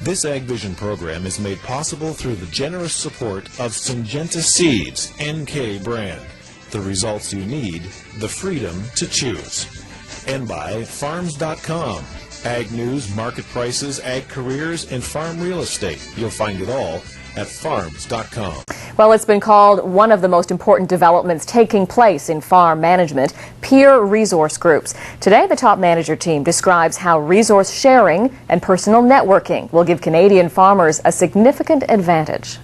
This AgVision program is made possible through the generous support of Syngenta Seeds NK brand. The results you need, the freedom to choose. And by Farms.com. Ag news, market prices, ag careers, and farm real estate. You'll find it all at Farms.com. Well, it's been called one of the most important developments taking place in farm management, peer resource groups. Today, the top manager team describes how resource sharing and personal networking will give Canadian farmers a significant advantage.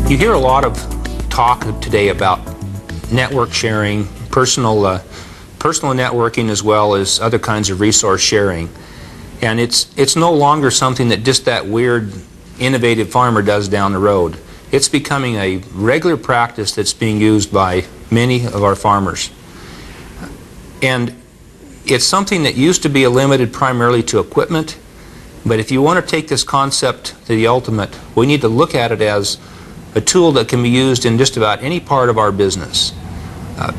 You hear a lot of talk today about network sharing, personal networking, as well as other kinds of resource sharing. And it's no longer something that just that weird, innovative farmer does down the road. It's becoming a regular practice that's being used by many of our farmers. And it's something that used to be limited primarily to equipment, but if you want to take this concept to the ultimate, we need to look at it as a tool that can be used in just about any part of our business.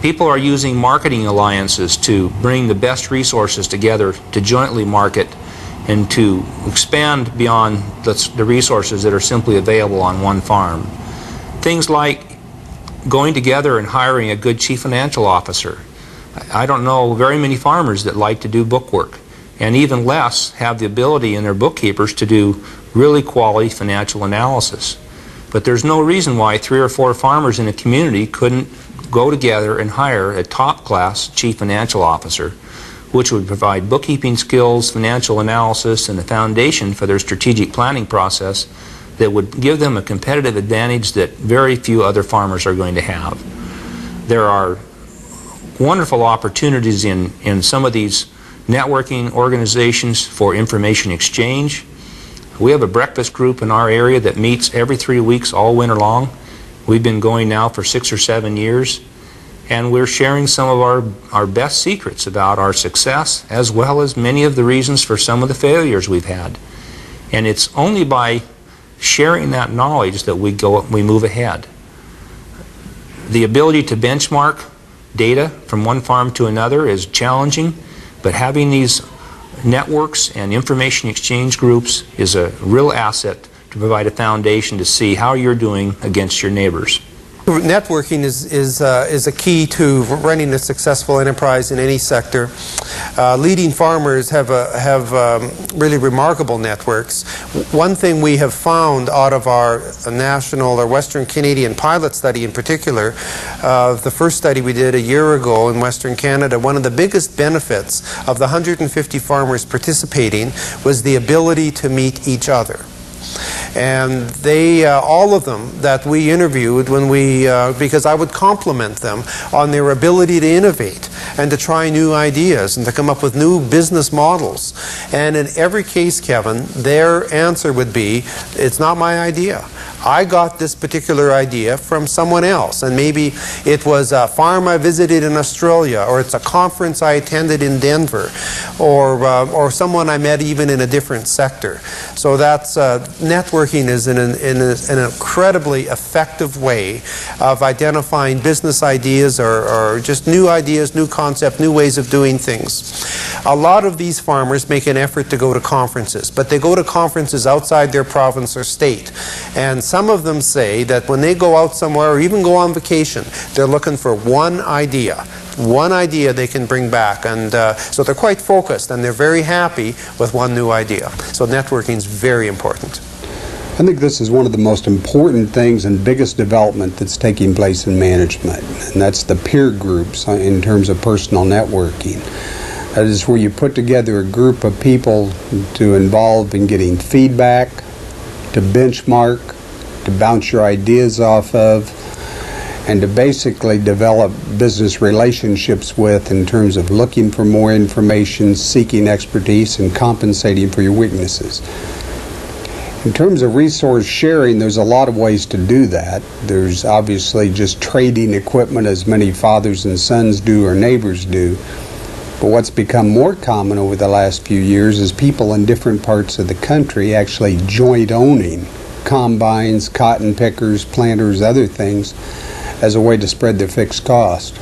People are using marketing alliances to bring the best resources together to jointly market and to expand beyond the resources that are simply available on one farm. Things like going together and hiring a good chief financial officer. I don't know very many farmers that like to do bookwork, and even less have the ability in their bookkeepers to do really quality financial analysis. But there's no reason why 3 or 4 farmers in a community couldn't go together and hire a top-class chief financial officer, which would provide bookkeeping skills, financial analysis, and a foundation for their strategic planning process that would give them a competitive advantage that very few other farmers are going to have. There are wonderful opportunities in some of these networking organizations for information exchange. We have a breakfast group in our area that meets every 3 weeks all winter long. We've been going now for 6 or 7 years, and we're sharing some of our best secrets about our success, as well as many of the reasons for some of the failures we've had. And it's only by sharing that knowledge that we move ahead. The ability to benchmark data from one farm to another is challenging, but having these networks and information exchange groups is a real asset to provide a foundation to see how you're doing against your neighbors. Networking is a key to running a successful enterprise in any sector. Leading farmers have really remarkable networks. One thing we have found out of our national or Western Canadian pilot study in particular, the first study we did a year ago in Western Canada, one of the biggest benefits of the 150 farmers participating was the ability to meet each other. And they, all of them that we interviewed because I would compliment them on their ability to innovate and to try new ideas and to come up with new business models. And in every case, Kevin, their answer would be, it's not my idea. I got this particular idea from someone else, and maybe it was a farm I visited in Australia, or it's a conference I attended in Denver, or someone I met even in a different sector. So that's networking is an incredibly effective way of identifying business ideas or just new ideas, new concepts, new ways of doing things. A lot of these farmers make an effort to go to conferences, but they go to conferences outside their province or state. And some of them say that when they go out somewhere or even go on vacation, they're looking for one idea they can bring back. And so they're quite focused, and they're very happy with one new idea. So networking is very important. I think this is one of the most important things and biggest development that's taking place in management, and that's the peer groups in terms of personal networking. That is where you put together a group of people to involve in getting feedback, to benchmark, to bounce your ideas off of, and to basically develop business relationships with in terms of looking for more information, seeking expertise, and compensating for your weaknesses. In terms of resource sharing, there's a lot of ways to do that. There's obviously just trading equipment as many fathers and sons do or neighbors do. But what's become more common over the last few years is people in different parts of the country actually joint owning combines, cotton pickers, planters, other things as a way to spread their fixed cost.